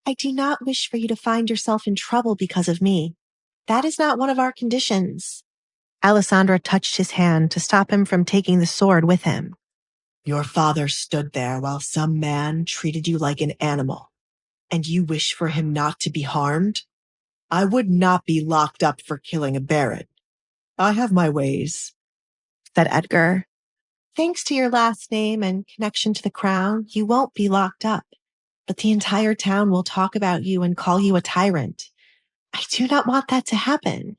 I do not wish for you to find yourself in trouble because of me. That is not one of our conditions. Alessandra touched his hand to stop him from taking the sword with him. Your father stood there while some man treated you like an animal, and you wish for him not to be harmed? I would not be locked up for killing a baron. I have my ways, said Edgar. Thanks to your last name and connection to the crown, you won't be locked up, but the entire town will talk about you and call you a tyrant. I do not want that to happen.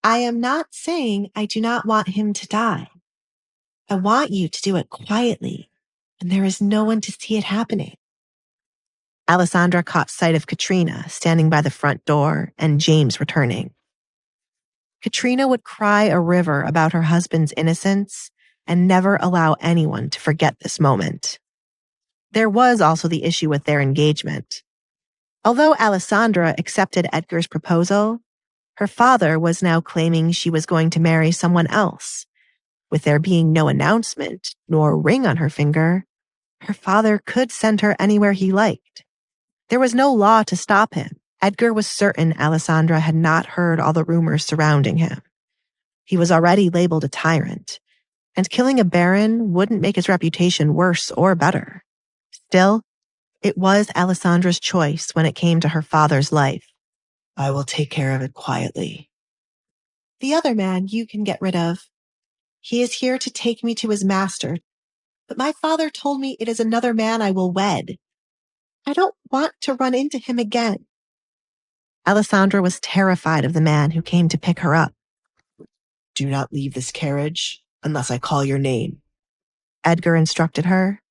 I am not saying I do not want him to die. I want you to do it quietly, and there is no one to see it happening. Alessandra caught sight of Katrina standing by the front door and James returning. Katrina would cry a river about her husband's innocence and never allow anyone to forget this moment. There was also the issue with their engagement. Although Alessandra accepted Edgar's proposal, her father was now claiming she was going to marry someone else. With there being no announcement nor ring on her finger, her father could send her anywhere he liked. There was no law to stop him. Edgar was certain Alessandra had not heard all the rumors surrounding him. He was already labeled a tyrant, and killing a baron wouldn't make his reputation worse or better. Still, it was Alessandra's choice when it came to her father's life. I will take care of it quietly. The other man you can get rid of. He is here to take me to his master, but my father told me it is another man I will wed. I don't want to run into him again. Alessandra was terrified of the man who came to pick her up. Do not leave this carriage unless I call your name, Edgar instructed her,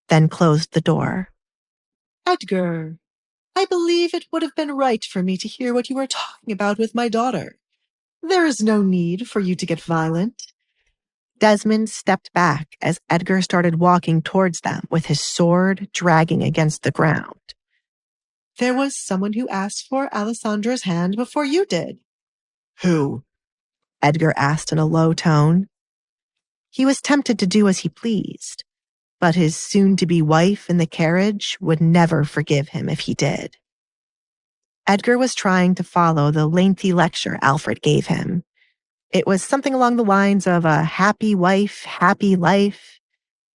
then closed the door. Edgar, I believe it would have been right for me to hear what you were talking about with my daughter. There is no need for you to get violent. Desmond stepped back as Edgar started walking towards them with his sword dragging against the ground. There was someone who asked for Alessandra's hand before you did. Who? Edgar asked in a low tone. He was tempted to do as he pleased, but his soon-to-be wife in the carriage would never forgive him if he did. Edgar was trying to follow the lengthy lecture Alfred gave him. It was something along the lines of a happy wife, happy life.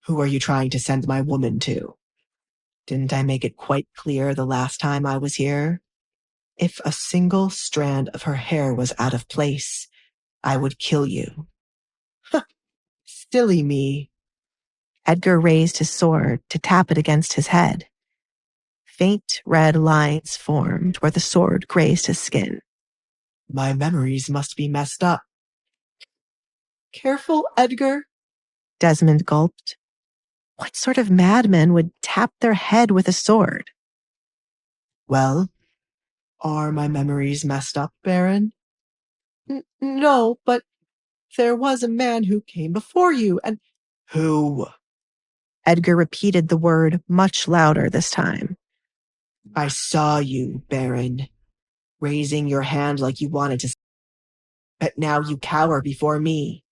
Who are you trying to send my woman to? Didn't I make it quite clear the last time I was here? If a single strand of her hair was out of place, I would kill you. Silly me. Edgar raised his sword to tap it against his head. Faint red lines formed where the sword grazed his skin. My memories must be messed up. Careful, Edgar, Desmond gulped. What sort of madman would tap their head with a sword? Well, are my memories messed up, Baron? No, but there was a man who came before you, and... Who? Edgar repeated the word much louder this time. I saw you, Baron, raising your hand like you wanted to... But now you cower before me.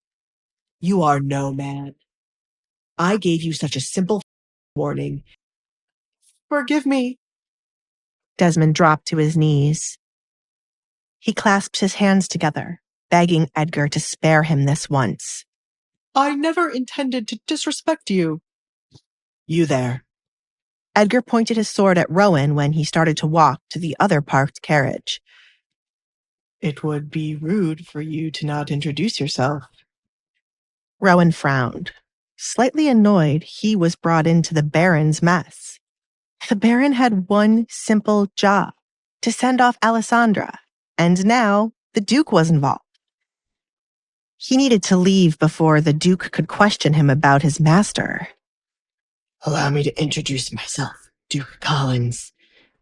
You are no man. I gave you such a simple warning. Forgive me. Desmond dropped to his knees. He clasped his hands together, begging Edgar to spare him this once. I never intended to disrespect you. You there. Edgar pointed his sword at Rowan when he started to walk to the other parked carriage. It would be rude for you to not introduce yourself. Rowan frowned, slightly annoyed he was brought into the Baron's mess. The Baron had one simple job, to send off Alessandra, and now the Duke was involved. He needed to leave before the Duke could question him about his master. Allow me to introduce myself, Duke Collins.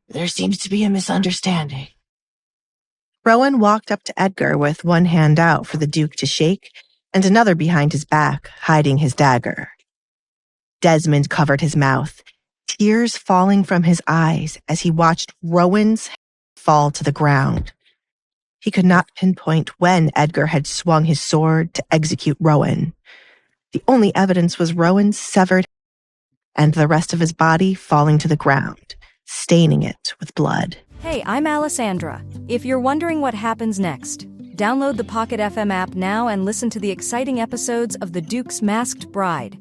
There seems to be a misunderstanding. Rowan walked up to Edgar with one hand out for the Duke to shake and another behind his back, hiding his dagger. Desmond covered his mouth, tears falling from his eyes as he watched Rowan's head fall to the ground. He could not pinpoint when Edgar had swung his sword to execute Rowan. The only evidence was Rowan's severed head and the rest of his body falling to the ground, staining it with blood. Hey, I'm Alessandra. If you're wondering what happens next, download the Pocket FM app now and listen to the exciting episodes of The Duke's Masked Bride.